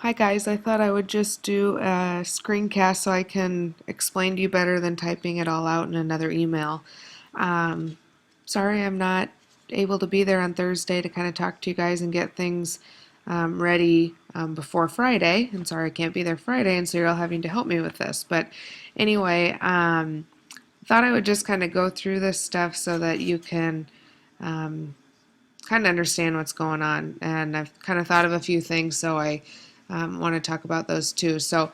Hi guys, I thought I would just do a screencast so I can explain to you better than typing it all out in another email. Um, Sorry I'm not able to be there on Thursday to kind of talk to you guys and get things ready before Friday. And sorry I can't be there Friday, and so you're all having to help me with this. But anyway, thought I would just kind of go through this stuff so that you can kind of understand what's going on. And I've kind of thought of a few things, so I want to talk about those too. So,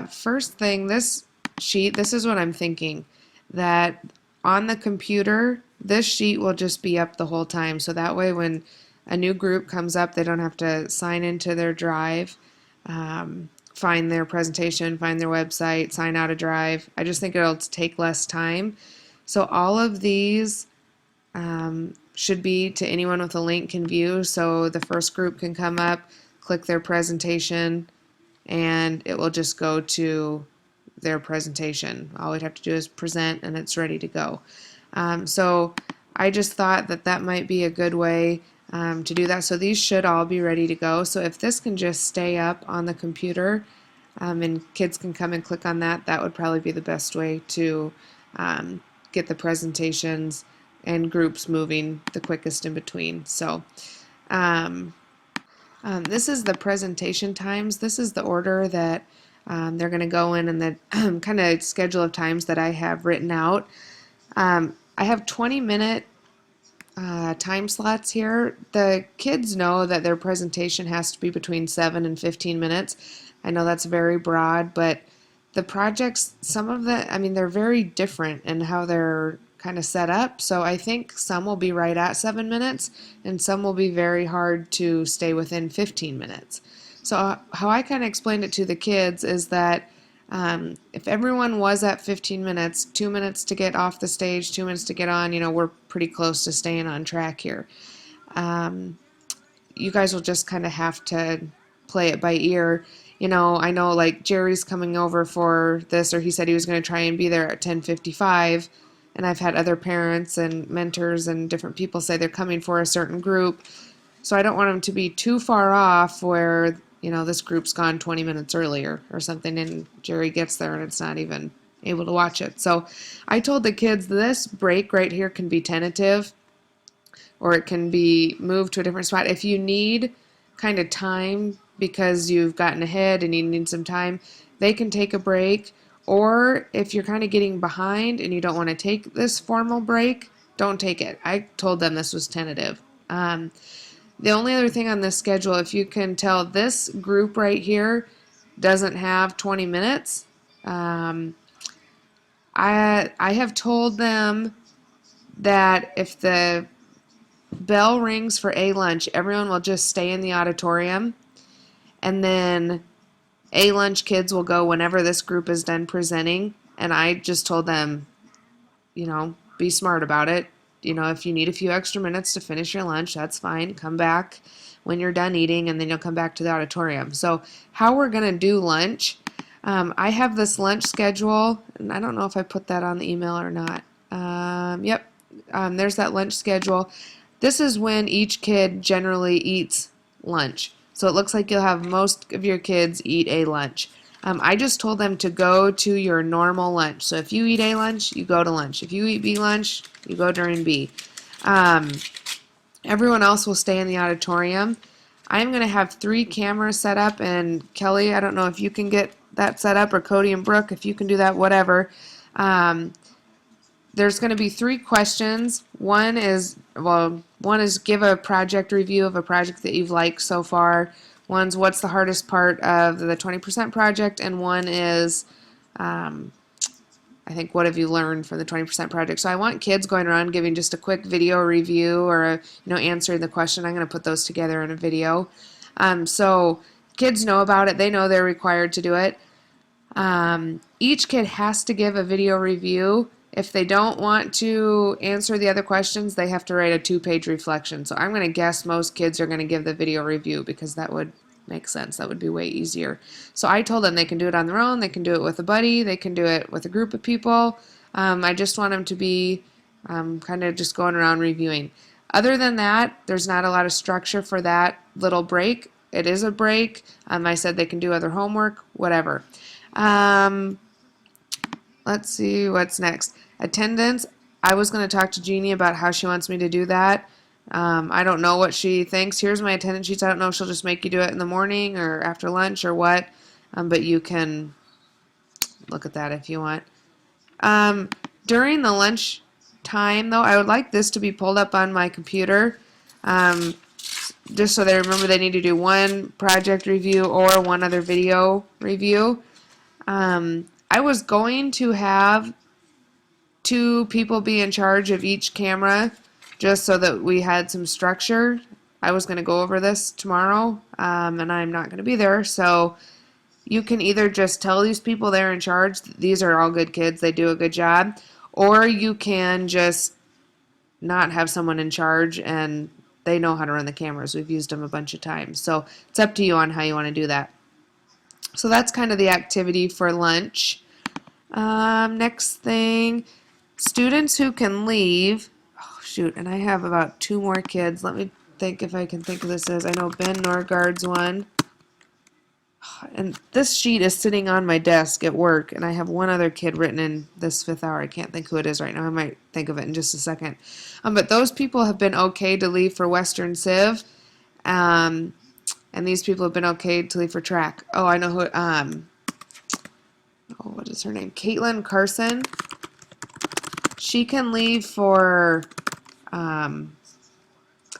first thing, this sheet, this is what I'm thinking, that on the computer, this sheet will just be up the whole time. So that way, when a new group comes up, they don't have to sign into their drive, find their presentation, find their website, sign out a drive. I just think it'll take less time. So all of these should be to anyone with a link can view. So the first group can come up, click their presentation, and it will just go to their presentation. All we'd have to do is present and it's ready to go. So I just thought that that might be a good way to do that. So these should all be ready to go. So if this can just stay up on the computer and kids can come and click on that, that would probably be the best way to get the presentations and groups moving the quickest in between. So this is the presentation times. This is the order that they're going to go in, and the kind of schedule of times that I have written out. I have 20-minute time slots here. The kids know that their presentation has to be between 7 and 15 minutes. I know that's very broad, but the projects, some of the, I mean, they're very different in how they're kind of set up. So I think some will be right at 7 minutes and some will be very hard to stay within 15 minutes. So how I kind of explained it to the kids is that if everyone was at 15 minutes, 2 minutes to get off the stage, 2 minutes to get on, we're pretty close to staying on track here. You guys will just kind of have to play it by ear. I know like Jerry's coming over for this, or he said he was going to try and be there at 10:55. And I've had other parents and mentors and different people say they're coming for a certain group. So I don't want them to be too far off where, this group's gone 20 minutes earlier or something and Jerry gets there and it's not even able to watch it. So I told the kids this break right here can be tentative or it can be moved to a different spot. If you need kind of time because you've gotten ahead and you need some time, they can take a break. Or if you're kind of getting behind and you don't want to take this formal break, don't take it. I told them this was tentative. The only other thing on this schedule, if you can tell, this group right here doesn't have 20 minutes. I have told them that if the bell rings for a lunch, everyone will just stay in the auditorium, and then a lunch kids will go whenever this group is done presenting. And I just told them, be smart about it. If you need a few extra minutes to finish your lunch, that's fine. Come back when you're done eating, and then you'll come back to the auditorium. So how we're going to do lunch, I have this lunch schedule, and I don't know if I put that on the email or not. Yep, there's that lunch schedule. This is when each kid generally eats lunch. So it looks like you'll have most of your kids eat a lunch. I just told them to go to your normal lunch. So if you eat A lunch, you go to lunch. If you eat B lunch, you go during B. Everyone else will stay in the auditorium. I'm going to have 3 cameras set up, and Kelly, I don't know if you can get that set up, or Cody and Brooke, if you can do that, whatever. There's going to be 3 questions. One is give a project review of a project that you've liked so far. One's what's the hardest part of the 20% project, and one is I think what have you learned from the 20% project. So I want kids going around giving just a quick video review or answering the question. I'm going to put those together in a video. So kids know about it. They know they're required to do it. Each kid has to give a video review. If they don't want to answer the other questions, they have to write a 2-page reflection. So I'm going to guess most kids are going to give the video review because that would make sense. That would be way easier. So I told them they can do it on their own. They can do it with a buddy. They can do it with a group of people. I just want them to be kind of just going around reviewing. Other than that, there's not a lot of structure for that little break. it is a break. I said they can do other homework, whatever. Let's see what's next. Attendance. I was going to talk to Jeannie about how she wants me to do that. I don't know what she thinks. Here's my attendance sheets. I don't know if she'll just make you do it in the morning or after lunch or what. But you can look at that if you want. During the lunch time, though, I would like this to be pulled up on my computer, just so they remember they need to do one project review or one other video review. I was going to have 2 people be in charge of each camera, just so that we had some structure. I was going to go over this tomorrow, and I'm not going to be there, so you can either just tell these people they're in charge, these are all good kids, they do a good job, or you can just not have someone in charge and they know how to run the cameras. We've used them a bunch of times. So it's up to you on how you want to do that. So that's kind of the activity for lunch. Next thing, students who can leave. Oh, shoot, and I have about 2 more kids. Let me think if I can think of this as. I know Ben Norgard's one. And this sheet is sitting on my desk at work, and I have one other kid written in this 5th hour. I can't think who it is right now. I might think of it in just a second. But those people have been okay to leave for Western Civ, and these people have been okay to leave for track. Oh, I know who. What is her name? Caitlin Carson. She can leave for.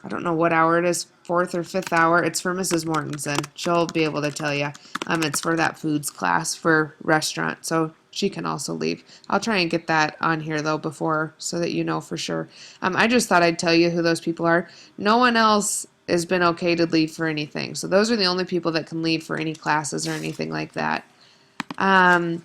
I don't know what hour it is, 4th or 5th hour. It's for Mrs. Mortensen. She'll be able to tell you. It's for that foods class for restaurant, so she can also leave. I'll try and get that on here, though, before, so that you know for sure. I just thought I'd tell you who those people are. No one else has been okay to leave for anything, so those are the only people that can leave for any classes or anything like that. I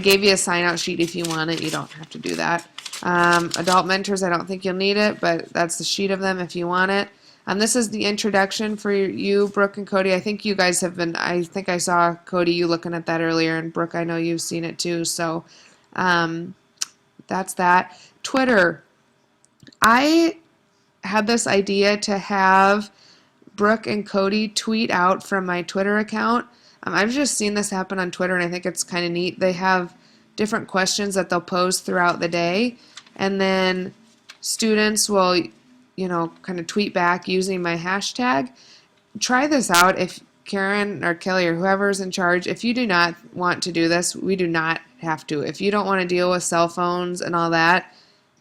gave you a sign-out sheet if you want it. You don't have to do that. Adult mentors, I don't think you'll need it, but that's the sheet of them if you want it. This is the introduction for you, Brooke and Cody. I think you guys have been, I think I saw, Cody, you looking at that earlier, and Brooke, I know you've seen it too, so that's that. Twitter. I had this idea to have Brooke and Cody tweet out from my Twitter account. I've just seen this happen on Twitter, and I think it's kind of neat. They have different questions that they'll pose throughout the day, and then students will, you know, kind of tweet back using my hashtag. Try this out if Karen or Kelly or whoever's in charge. If you do not want to do this, we do not have to. If you don't want to deal with cell phones and all that,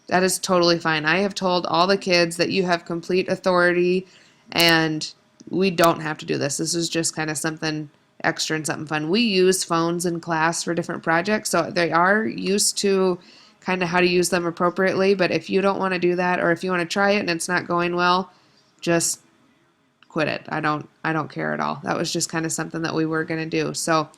that is totally fine. I have told all the kids that you have complete authority, and we don't have to do this. This is just kind of something extra and something fun. We use phones in class for different projects, so they are used to kind of how to use them appropriately, but if you don't want to do that, or if you want to try it and it's not going well, just quit it. I don't care at all. That was just kind of something that we were going to do. So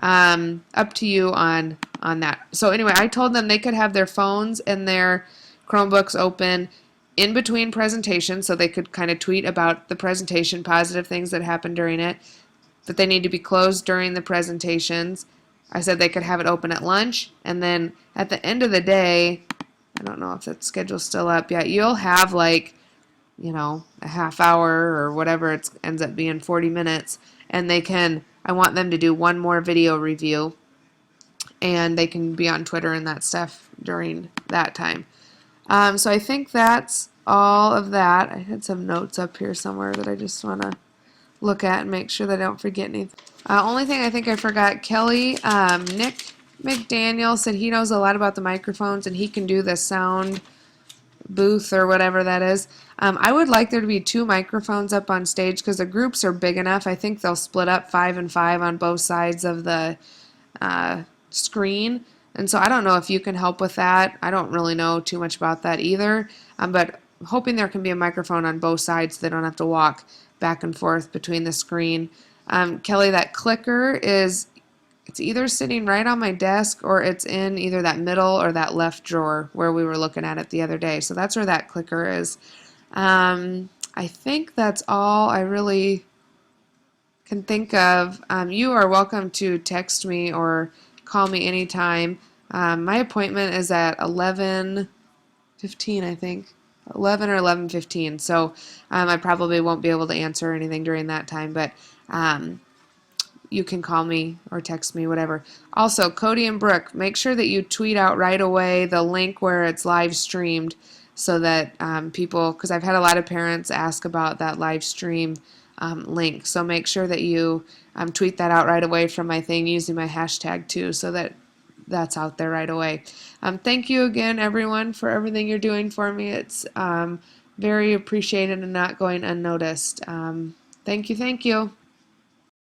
up to you on that. So anyway, I told them they could have their phones and their Chromebooks open in between presentations, so they could kind of tweet about the presentation, positive things that happened during it, but they need to be closed during the presentations. I said they could have it open at lunch, and then at the end of the day, I don't know if that schedule's still up yet, you'll have like, you know, a half hour or whatever, it ends up being 40 minutes, and they can, I want them to do one more video review, and they can be on Twitter and that stuff during that time. So I think that's all of that. I had some notes up here somewhere that I just want to look at and make sure that I don't forget anything. Only thing I think I forgot, Kelly, Nick McDaniel said he knows a lot about the microphones and he can do the sound booth or whatever that is. I would like there to be 2 microphones up on stage because the groups are big enough. I think they'll split up 5 and 5 on both sides of the screen. And so I don't know if you can help with that. I don't really know too much about that either. But I'm hoping there can be a microphone on both sides so they don't have to walk back and forth between the screen. Kelly, that clicker is, it's either sitting right on my desk or it's in either that middle or that left drawer where we were looking at it the other day. So that's where that clicker is. I think that's all I really can think of. You are welcome to text me or call me anytime. My appointment is at 11:15, I think. 11 or 11:15. So I probably won't be able to answer anything during that time, but you can call me or text me, whatever. Also, Cody and Brooke, make sure that you tweet out right away the link where it's live streamed so that people, because I've had a lot of parents ask about that live stream link. So make sure that you tweet that out right away from my thing using my hashtag too, so that that's out there right away. Thank you again, everyone, for everything you're doing for me. It's very appreciated and not going unnoticed. Thank you, thank you.